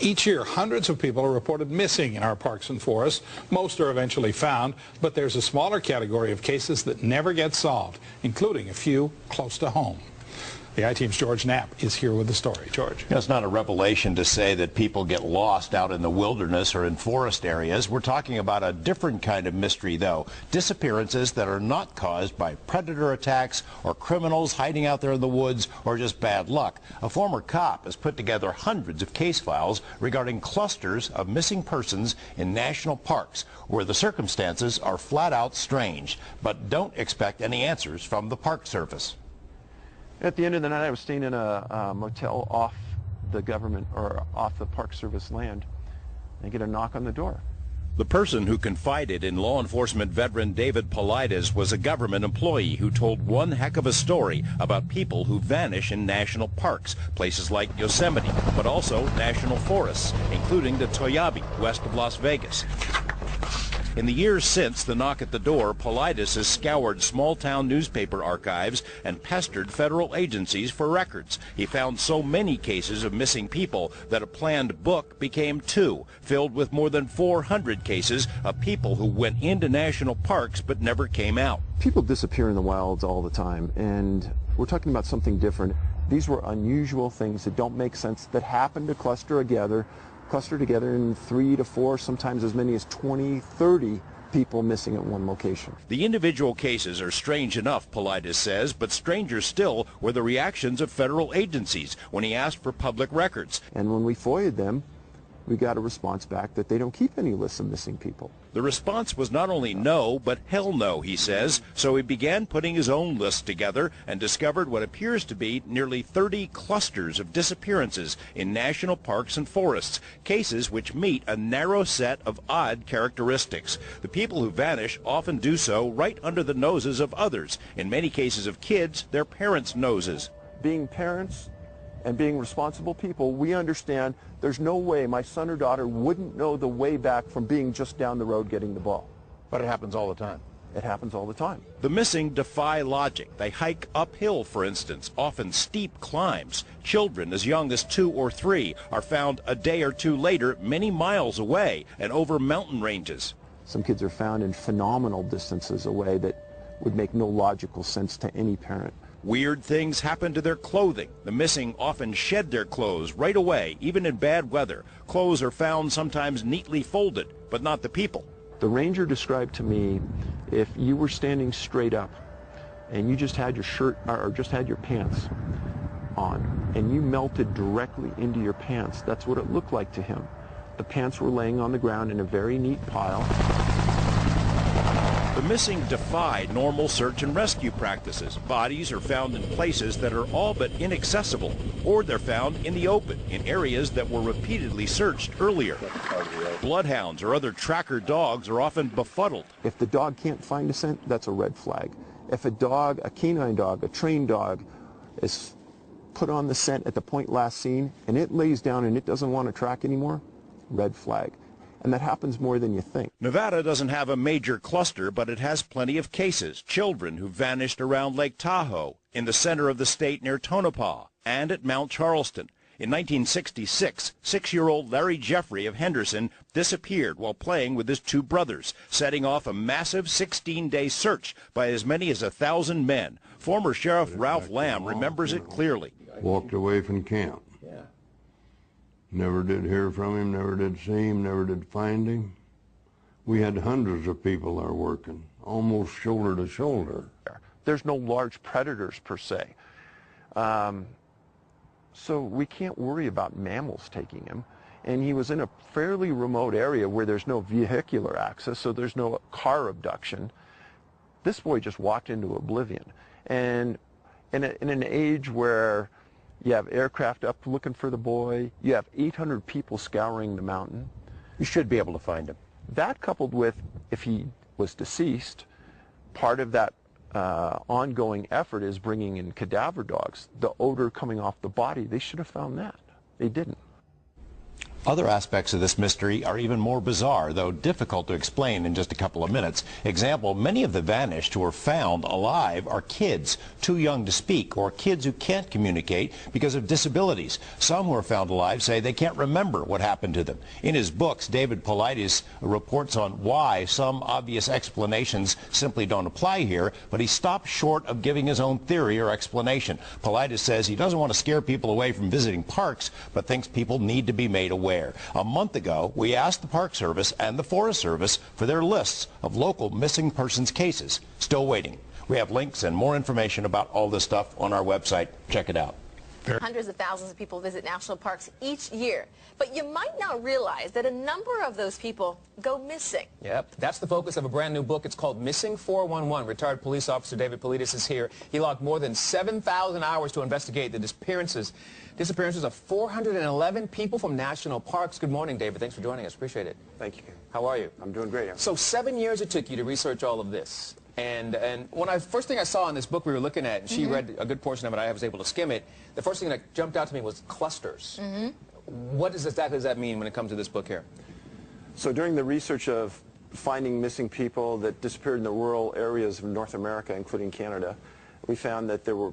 Each year, hundreds of people are reported missing in our parks and forests. Most are eventually found, but there's a smaller category of cases that never get solved, including a few close to home. The I-Team's George Knapp is here with the story. George. It's not a revelation to say that people get lost out in the wilderness or in forest areas. We're talking about a different kind of mystery, though. Disappearances that are not caused by predator attacks or criminals hiding out there in the woods or just bad luck. A former cop has put together hundreds of case files regarding clusters of missing persons in national parks where the circumstances are flat out strange. But don't expect any answers from the Park Service. At the end of the night, I was staying in a motel off the government or off the Park Service land, and I get a knock on the door. The person who confided in law enforcement veteran David Paulides was a government employee who told one heck of a story about people who vanish in national parks, places like Yosemite, but also national forests, including the Toyabe, west of Las Vegas. In the years since the knock at the door, Paulides has scoured small-town newspaper archives and pestered federal agencies for records. He found so many cases of missing people that a planned book became two, filled with more than 400 cases of people who went into national parks but never came out. People disappear in the wilds all the time, and we're talking about something different. These were unusual things that don't make sense, that happen to cluster together in 3 to 4, sometimes as many as 20, 30 people missing at one location. The individual cases are strange enough, Paulides says, but stranger still were the reactions of federal agencies when he asked for public records. And when we FOIA'd them, we got a response back that they don't keep any lists of missing people. The response was not only no, but hell no, he says. So he began putting his own list together and discovered what appears to be nearly 30 clusters of disappearances in national parks and forests, cases which meet a narrow set of odd characteristics. The people who vanish often do so right under the noses of others, in many cases of kids, their parents' noses. Being parents and being responsible people, we understand there's no way my son or daughter wouldn't know the way back from being just down the road getting the ball. But it happens all the time. It happens all the time. The missing defy logic. They hike uphill, for instance, often steep climbs. Children as young as 2 or 3 are found a day or two later many miles away and over mountain ranges. Some kids are found in phenomenal distances away that would make no logical sense to any parent. Weird things happen to their clothing. The missing often shed their clothes right away, even in bad weather. Clothes are found sometimes neatly folded, but not the people. The ranger described to me, if you were standing straight up and you just had your shirt or just had your pants on and you melted directly into your pants, that's what it looked like to him. The pants were laying on the ground in a very neat pile. The missing defy normal search and rescue practices. Bodies are found in places that are all but inaccessible, or they're found in the open, in areas that were repeatedly searched earlier. Bloodhounds or other tracker dogs are often befuddled. If the dog can't find a scent, that's a red flag. If a dog, a canine dog, a trained dog, is put on the scent at the point last seen, and it lays down and it doesn't want to track anymore, red flag. And that happens more than you think. Nevada doesn't have a major cluster, but it has plenty of cases. Children who vanished around Lake Tahoe, in the center of the state near Tonopah, and at Mount Charleston. In 1966, 6-year-old Larry Jeffrey of Henderson disappeared while playing with his 2 brothers, setting off a massive 16-day search by as many as 1,000 men. Former Sheriff Ralph Lamb remembers it clearly. Walked away from camp. Never did hear from him, never did see him, never did find him. We had hundreds of people there working, almost shoulder to shoulder. There's no large predators per se. So we can't worry about mammals taking him. And he was in a fairly remote area where there's no vehicular access, so there's no car abduction. This boy just walked into oblivion. And in an age where you have aircraft up looking for the boy, you have 800 people scouring the mountain, You should be able to find him. That coupled with, if he was deceased, part of that ongoing effort is bringing in cadaver dogs. The odor coming off the body, they should have found that. They didn't. Other aspects of this mystery are even more bizarre, though difficult to explain in just a couple of minutes. Example, many of the vanished who are found alive are kids too young to speak, or kids who can't communicate because of disabilities. Some who are found alive say they can't remember what happened to them. In his books, David Paulides reports on why some obvious explanations simply don't apply here, but he stops short of giving his own theory or explanation. Paulides says he doesn't want to scare people away from visiting parks, but thinks people need to be made aware. A month ago, we asked the Park Service and the Forest Service for their lists of local missing persons cases. Still waiting. We have links and more information about all this stuff on our website. Check it out. Hundreds of thousands of people visit national parks each year, but you might not realize that a number of those people go missing. Yep, that's the focus of a brand new book. It's called Missing 411. Retired police officer David Paulides is here. He logged more than 7,000 hours to investigate the disappearances of 411 people from national parks. Good morning, David. Thanks for joining us. Appreciate it. Thank you. How are you? I'm doing great. So 7 years it took you to research all of this. And first thing I saw in this book we were looking at, and she read a good portion of it, I was able to skim it, the first thing that jumped out to me was clusters. What exactly does that mean when it comes to this book here? So during the research of finding missing people that disappeared in the rural areas of North America, including Canada, we found that there were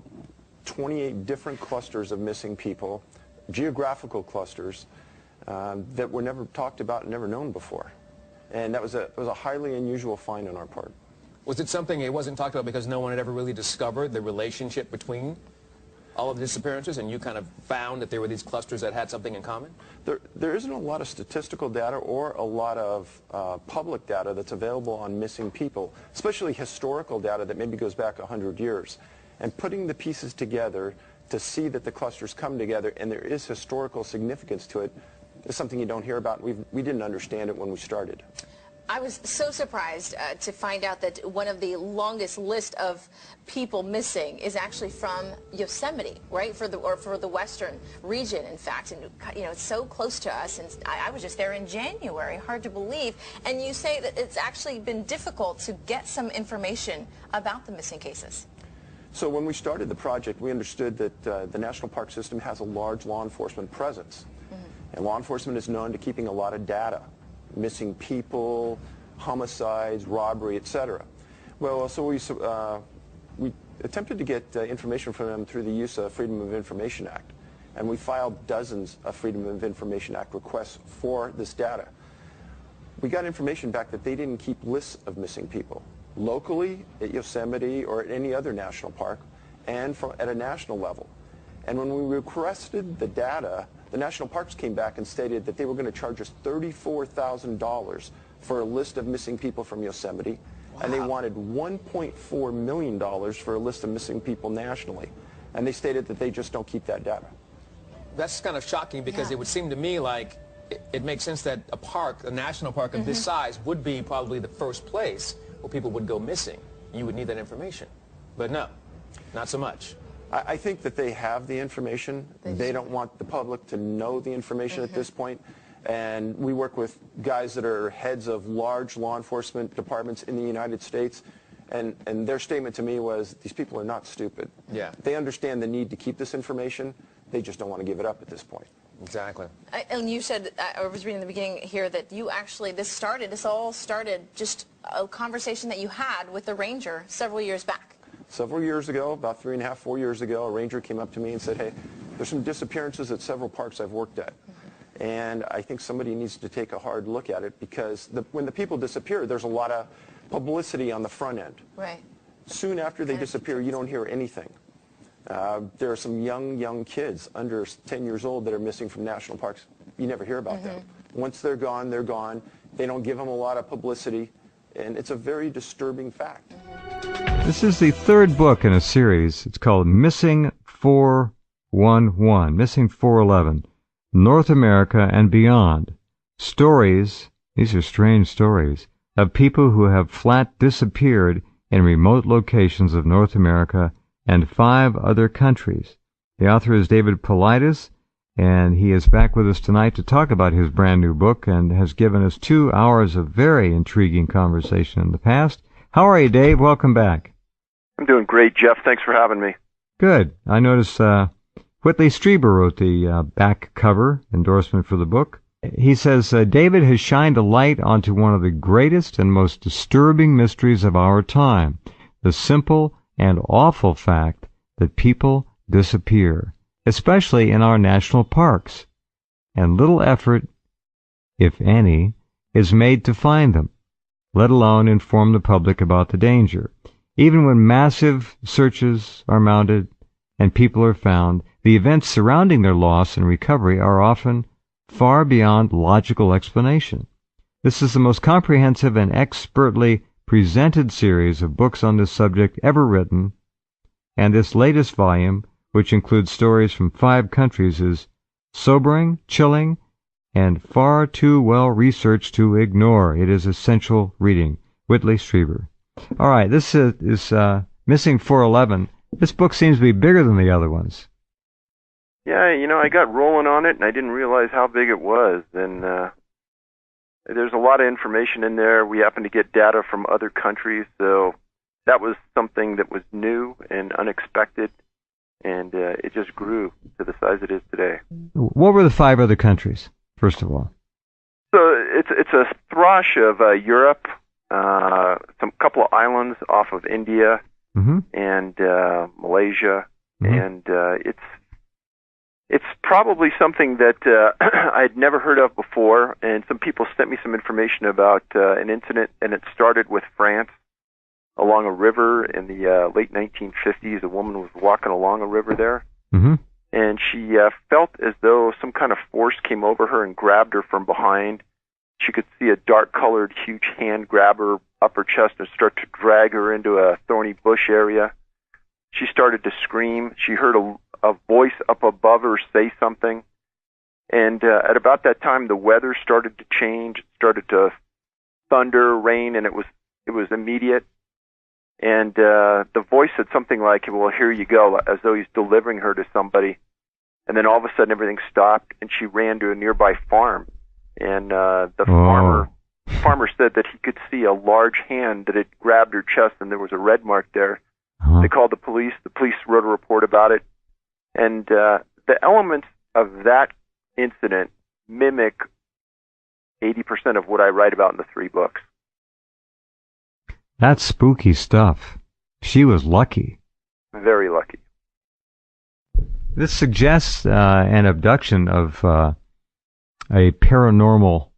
28 different clusters of missing people, geographical clusters, that were never talked about and never known before. And it was a highly unusual find on our part. Was it something it wasn't talked about because no one had ever really discovered the relationship between all of the disappearances, and you kind of found that there were these clusters that had something in common? There isn't a lot of statistical data or a lot of public data that's available on missing people, especially historical data that maybe goes back 100 years. And putting the pieces together to see that the clusters come together and there is historical significance to it is something you don't hear about. We didn't understand it when we started. I was so surprised to find out that one of the longest list of people missing is actually from Yosemite, right? For the western region, in fact. And you know, it's so close to us. And I was just there in January. Hard to believe. And you say that it's actually been difficult to get some information about the missing cases. So when we started the project, we understood that the National Park System has a large law enforcement presence. And law enforcement is known to keeping a lot of data. Missing people, homicides, robbery, etc. Well, so we attempted to get information from them through the use of Freedom of Information Act. And we filed dozens of Freedom of Information Act requests for this data. We got information back that they didn't keep lists of missing people locally at Yosemite or at any other national park, and at a national level. And when we requested the data, the national parks came back and stated that they were going to charge us $34,000 for a list of missing people from Yosemite, and they wanted $1.4 million for a list of missing people nationally. And they stated that they just don't keep that data. That's kind of shocking because it would seem to me like it makes sense that a park, a national park of this size, would be probably the first place where people would go missing. You would need that information. But no, not so much. I think that they have the information. They don't want the public to know the information at this point. And we work with guys that are heads of large law enforcement departments in the United States. And their statement to me was, these people are not stupid. Yeah. They understand the need to keep this information. They just don't want to give it up at this point. Exactly. And you said, I was reading in the beginning here, that you actually, this all started just a conversation that you had with the ranger several years back. Several years ago, about 3.5, 4 years ago, a ranger came up to me and said, hey, there's some disappearances at several parks I've worked at. And I think somebody needs to take a hard look at it, because when the people disappear, there's a lot of publicity on the front end. Right. Soon after they disappear, you don't hear anything. There are some young kids under 10 years old that are missing from national parks. You never hear about them. Once they're gone, they're gone. They don't give them a lot of publicity, and it's a very disturbing fact. This is the third book in a series. It's called Missing 411, Missing 411, North America and Beyond. Stories, these are strange stories, of people who have flat disappeared in remote locations of North America and 5 other countries. The author is David Paulides, and he is back with us tonight to talk about his brand new book, and has given us 2 hours of very intriguing conversation in the past. How are you, Dave? Welcome back. I'm doing great, Jeff. Thanks for having me. Good. I noticed Whitley Strieber wrote the back cover endorsement for the book, he says, David has shined a light onto one of the greatest and most disturbing mysteries of our time, the simple and awful fact that people disappear, especially in our national parks, and little effort, if any, is made to find them, let alone inform the public about the danger. Even when massive searches are mounted and people are found, the events surrounding their loss and recovery are often far beyond logical explanation. This is the most comprehensive and expertly presented series of books on this subject ever written, and this latest volume, which includes stories from 5 countries, is sobering, chilling, and far too well researched to ignore. It is essential reading. Whitley Strieber. All right, this is Missing 411. This book seems to be bigger than the other ones. Yeah, I got rolling on it, and I didn't realize how big it was. And there's a lot of information in there. We happen to get data from other countries, so that was something that was new and unexpected, and it just grew to the size it is today. What were the 5 other countries, first of all? So it's a thrush of Europe, some couple of islands off of India, and Malaysia, and it's probably something that I'd never heard of before, and some people sent me some information about an incident, and it started with France along a river in the late 1950s. A woman was walking along a river there, and she felt as though some kind of force came over her and grabbed her from behind. She could see a dark-colored, huge hand grab her upper chest and start to drag her into a thorny bush area. She started to scream. She heard a voice up above her say something. And at about that time, the weather started to change. It started to thunder, rain, and it was immediate. And the voice said something like, well, here you go, as though he's delivering her to somebody. And then all of a sudden, everything stopped, and she ran to a nearby farm. And the farmer said that he could see a large hand that had grabbed her chest, and there was a red mark there. They called the police. The police wrote a report about it. And the elements of that incident mimic 80% of what I write about in the 3 books. That's spooky stuff. She was lucky. Very lucky. This suggests an abduction of a paranormal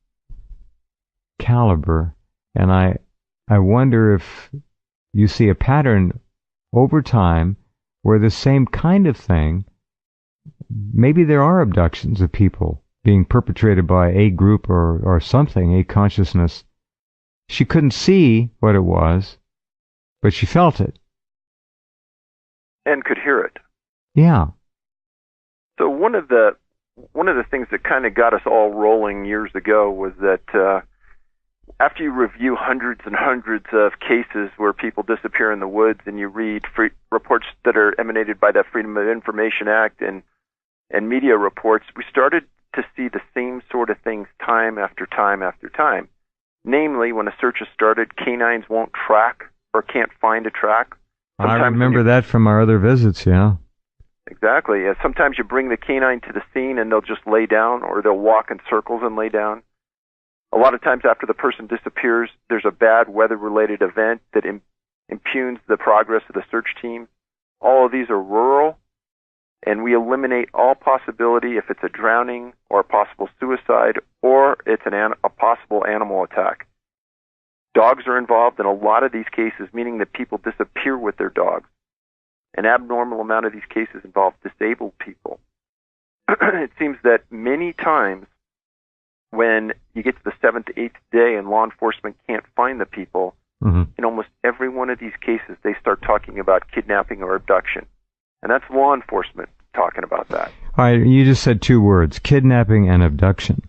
caliber, and I wonder if you see a pattern over time where the same kind of thing, maybe there are abductions of people being perpetrated by a group or something, a consciousness. She couldn't see what it was, but she felt it. And could hear it. Yeah. So one of the things that kind of got us all rolling years ago was that after you review hundreds and hundreds of cases where people disappear in the woods, and you read reports that are emanated by the Freedom of Information Act and media reports, we started to see the same sort of things time after time after time. Namely, when a search is started, canines won't track or can't find a track. Sometimes I remember that from our other visits, yeah. Exactly. Sometimes you bring the canine to the scene and they'll just lay down, or they'll walk in circles and lay down. A lot of times after the person disappears, there's a bad weather-related event that impugns the progress of the search team. All of these are rural, and we eliminate all possibility if it's a drowning or a possible suicide or it's a possible animal attack. Dogs are involved in a lot of these cases, meaning that people disappear with their dogs. An abnormal amount of these cases involve disabled people. It seems that many times when you get to the 7th to 8th day and law enforcement can't find the people, in almost every one of these cases, they start talking about kidnapping or abduction. And that's law enforcement talking about that. All right, you just said 2 words, kidnapping and abduction.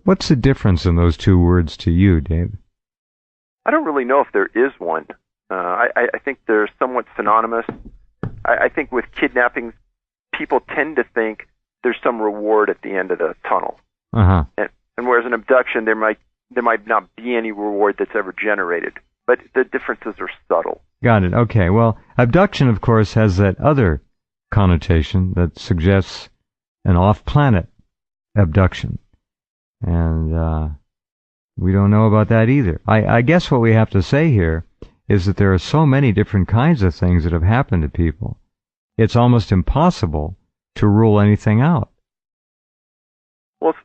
What's the difference in those 2 words to you, Dave? I don't really know if there is one. I think they're somewhat synonymous. I think with kidnapping, people tend to think there's some reward at the end of the tunnel. And whereas an abduction, there might not be any reward that's ever generated. But the differences are subtle. Got it. Okay. Well, abduction, of course, has that other connotation that suggests an off-planet abduction. And we don't know about that either. I guess what we have to say here is that there are so many different kinds of things that have happened to people. It's almost impossible to rule anything out. Well,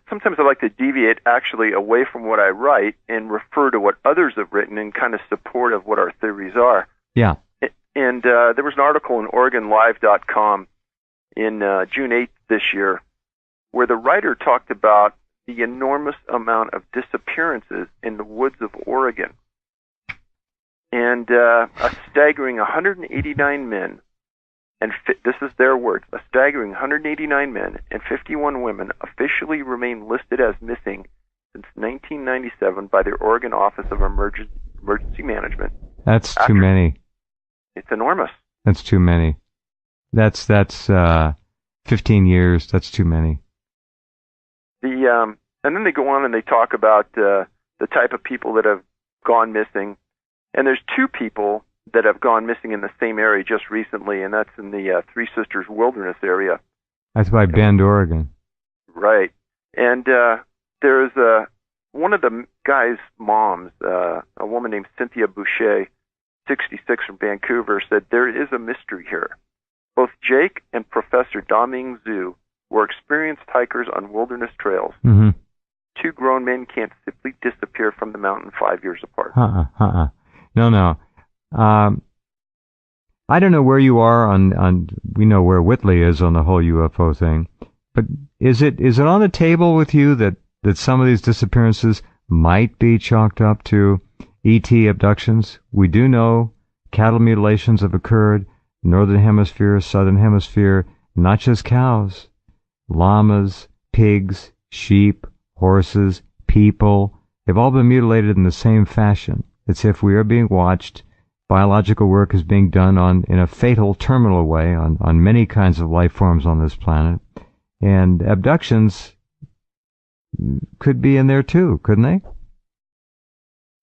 sometimes I like to deviate actually away from what I write and refer to what others have written in kind of support of what our theories are. Yeah. And there was an article in OregonLive.com in June 8th this year where the writer talked about the enormous amount of disappearances in the woods of Oregon. And a staggering 189 men, and this is their words, a staggering 189 men and 51 women officially remain listed as missing since 1997 by the Oregon Office of Emergency Management. That's too many. It's enormous. That's too many. That's 15 years. That's too many. And then they go on and they talk about the type of people that have gone missing. And there's two people that have gone missing in the same area just recently, and that's in the Three Sisters Wilderness area. That's by Bend, Oregon. Right. And there's one of the guy's moms, a woman named Cynthia Boucher, 66 from Vancouver, said there is a mystery here. Both Jake and Professor Daming Zhu were experienced hikers on wilderness trails. Mm-hmm. Two grown men can't simply disappear from the mountain 5 years apart. No. I don't know where you are on we know where Whitley is on the whole UFO thing, but is it on the table with you that some of these disappearances might be chalked up to ET abductions? We do know cattle mutilations have occurred, northern hemisphere, southern hemisphere, not just cows, llamas, pigs, sheep, horses, people. They've all been mutilated in the same fashion. It's if we are being watched. Biological work is being done in a fatal, terminal way on many kinds of life forms on this planet. And abductions could be in there too, couldn't they?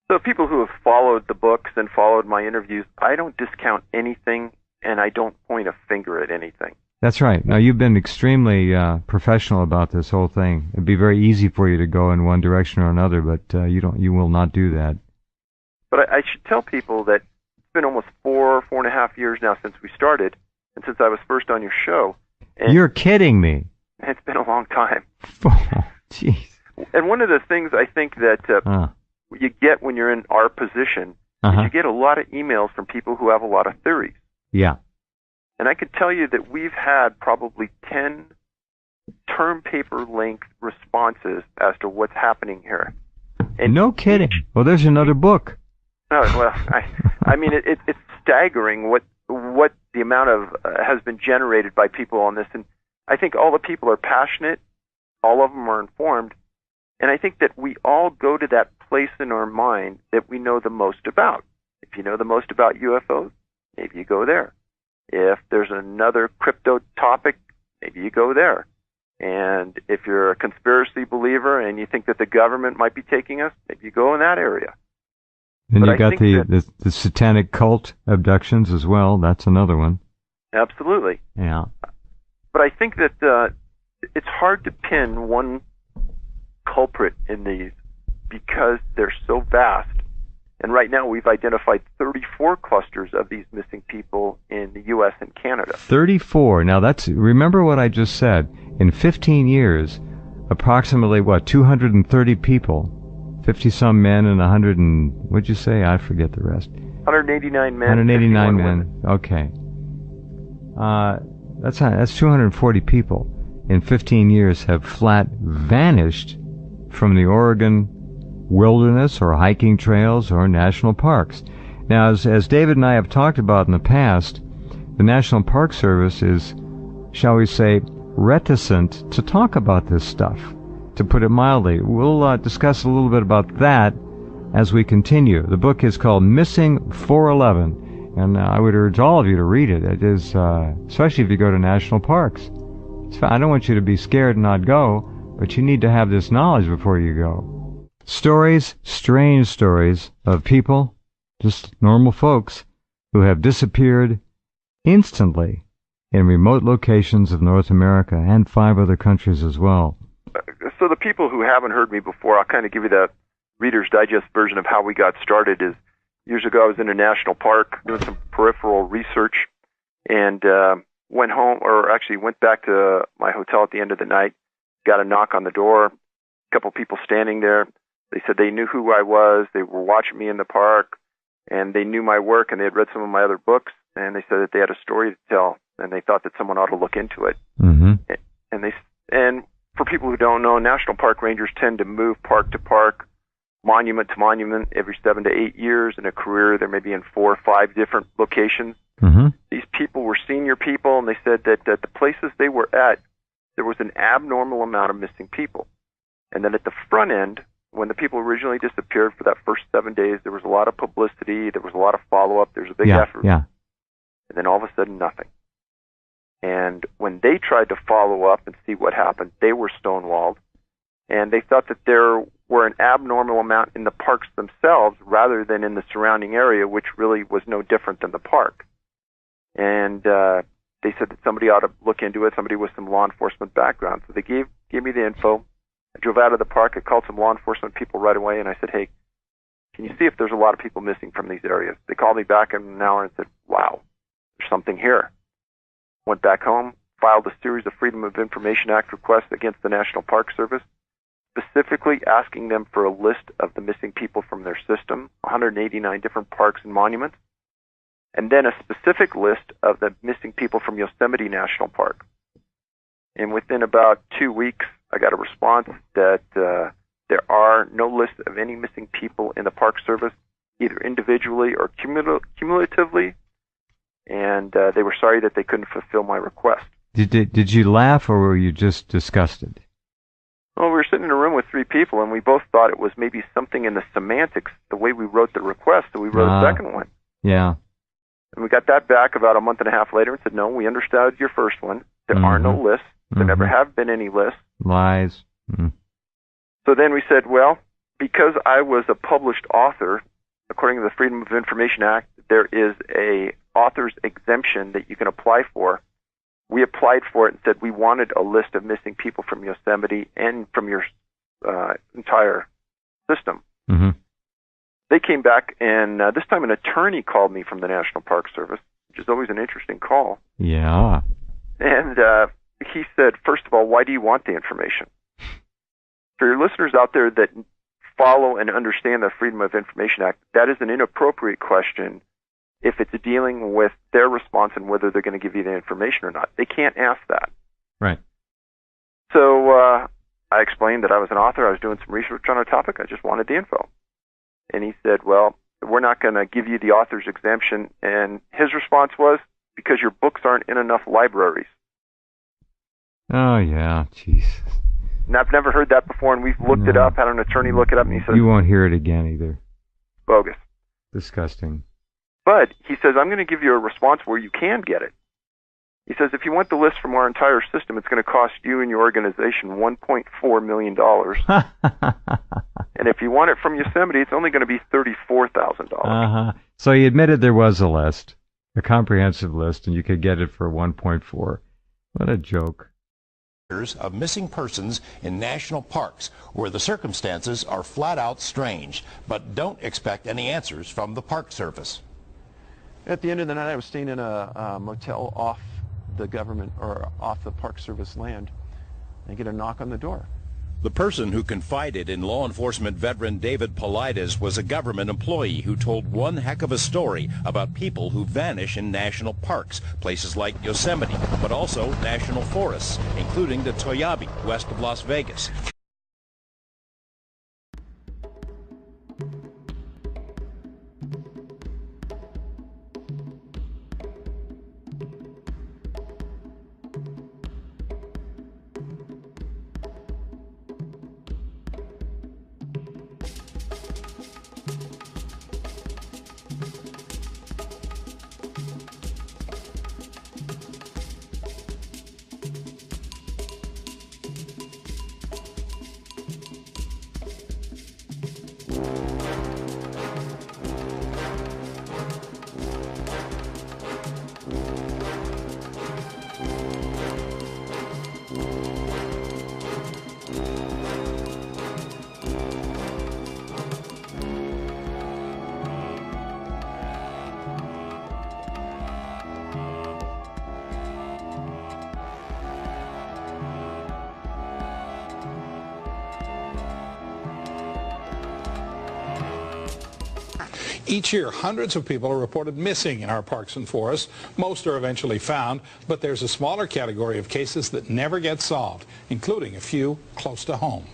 So people who have followed the books and followed my interviews, I don't discount anything and I don't point a finger at anything. That's right. Now, you've been extremely professional about this whole thing. It'd be very easy for you to go in one direction or another, but you will not do that. But I should tell people that it's been almost 4.5 years now since we started, and since I was first on your show. And you're kidding me. It's been a long time. Oh, jeez. And one of the things I think that you get when you're in our position is you get a lot of emails from people who have a lot of theories. Yeah. And I could tell you that we've had probably 10 term paper length responses as to what's happening here. And no kidding. Well, there's another book. Oh, well, I mean, it's staggering what the amount of has been generated by people on this. And I think all the people are passionate. All of them are informed. And I think that we all go to that place in our mind that we know the most about. If you know the most about UFOs, maybe you go there. If there's another crypto topic, maybe you go there. And if you're a conspiracy believer and you think that the government might be taking us, maybe you go in that area. Then you got the satanic cult abductions as well. That's another one. Absolutely. Yeah. But I think that it's hard to pin one culprit in these because they're so vast. And right now we've identified 34 clusters of these missing people in the U.S. and Canada. 34. Now remember what I just said. In 15 years, approximately, 230 people, 50-some men and 100 and, what'd you say? I forget the rest. 189 men. 189 men. Women. Okay. That's 240 people in 15 years have flat vanished from the Oregon wilderness or hiking trails or national parks. Now, as David and I have talked about in the past, the National Park Service is, shall we say, reticent to talk about this stuff, to put it mildly. We'll discuss a little bit about that as we continue. The book is called Missing 411, and I would urge all of you to read it. It is, especially if you go to national parks. I don't want you to be scared and not go, but you need to have this knowledge before you go. Stories, strange stories, of people, just normal folks, who have disappeared instantly in remote locations of North America and 5 other countries as well. So So the people who haven't heard me before, I'll kind of give you the Reader's Digest version of how we got started. Is years ago I was in a national park doing some peripheral research, and went home, or actually went back to my hotel at the end of the night, got a knock on the door, a couple people standing there. They said they knew who I was, they were watching me in the park, and they knew my work, and they had read some of my other books, and they said that they had a story to tell, and they thought that someone ought to look into it. Mm-hmm. And for people who don't know, national park rangers tend to move park to park, monument to monument every 7 to 8 years. In a career, they may be in 4 or 5 different locations. Mm-hmm. These people were senior people, and they said that at the places they were at, there was an abnormal amount of missing people. And then at the front end, when the people originally disappeared for that first 7 days, there was a lot of publicity, there was a lot of follow-up, there was a big effort. Yeah. And then all of a sudden, nothing. And when they tried to follow up and see what happened, they were stonewalled. And they thought that there were an abnormal amount in the parks themselves rather than in the surrounding area, which really was no different than the park. And they said that somebody ought to look into it, somebody with some law enforcement background. So they gave me the info. I drove out of the park. I called some law enforcement people right away, and I said, hey, can you see if there's a lot of people missing from these areas? They called me back in an hour and said, wow, there's something here. Went back home, filed a series of Freedom of Information Act requests against the National Park Service, specifically asking them for a list of the missing people from their system, 189 different parks and monuments, and then a specific list of the missing people from Yosemite National Park. And within about 2 weeks, I got a response that there are no lists of any missing people in the Park Service, either individually or cumulatively, and they were sorry that they couldn't fulfill my request. Did you laugh, or were you just disgusted? Well, we were sitting in a room with 3 people, and we both thought it was maybe something in the semantics, the way we wrote the request, so we wrote a second one. Yeah. And we got that back about a month and a half later and said, no, we understood your first one. There are no lists. There never have been any lists. Lies. Mm. So then we said, well, because I was a published author, according to the Freedom of Information Act, there is a author's exemption that you can apply for. We applied for it and said we wanted a list of missing people from Yosemite and from your entire system. Mm-hmm. They came back, and this time an attorney called me from the National Park Service, which is always an interesting call. Yeah. And he said, first of all, why do you want the information? For your listeners out there that follow and understand the Freedom of Information Act, that is an inappropriate question if it's dealing with their response and whether they're going to give you the information or not. They can't ask that. Right. So I explained that I was an author. I was doing some research on a topic. I just wanted the info. And he said, well, we're not going to give you the author's exemption. And his response was, because your books aren't in enough libraries. Oh, yeah. Jeez. And I've never heard that before, and we've looked it up, had an attorney look it up, and he says... You won't hear it again either. Bogus. Disgusting. But he says, I'm going to give you a response where you can get it. He says, if you want the list from our entire system, it's going to cost you and your organization $1.4 million. And if you want it from Yosemite, it's only going to be $34,000. Uh-huh. So he admitted there was a list, a comprehensive list, and you could get it for 1.4. What a joke. Of missing persons in national parks where the circumstances are flat out strange, but don't expect any answers from the Park Service. At the end of the night, I was staying in a motel off the government or off the Park Service land. I get a knock on the door. The person who confided in law enforcement veteran David Paulides was a government employee who told one heck of a story about people who vanish in national parks, places like Yosemite, but also national forests, including the Toyabe, west of Las Vegas. Each year, hundreds of people are reported missing in our parks and forests. Most are eventually found, but there's a smaller category of cases that never get solved, including a few close to home.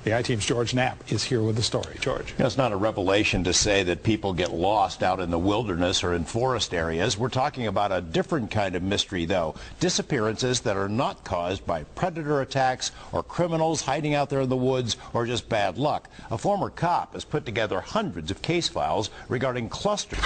The I-Team's George Knapp is here with the story. George. It's not a revelation to say that people get lost out in the wilderness or in forest areas. We're talking about a different kind of mystery, though. Disappearances that are not caused by predator attacks or criminals hiding out there in the woods or just bad luck. A former cop has put together hundreds of case files regarding clusters.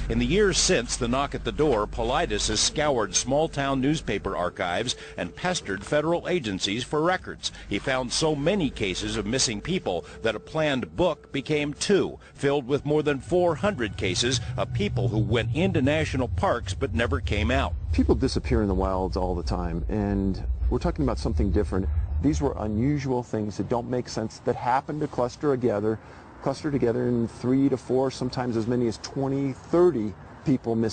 In the years since the knock at the door, Paulides has scoured small-town newspaper archives and pestered federal agencies for records. He found so many cases of missing people that a planned book became two, filled with more than 400 cases of people who went into national parks but never came out. People disappear in the wilds all the time, and we're talking about something different. These were unusual things that don't make sense that happen to cluster together in 3 to 4, sometimes as many as 20, 30 people missing.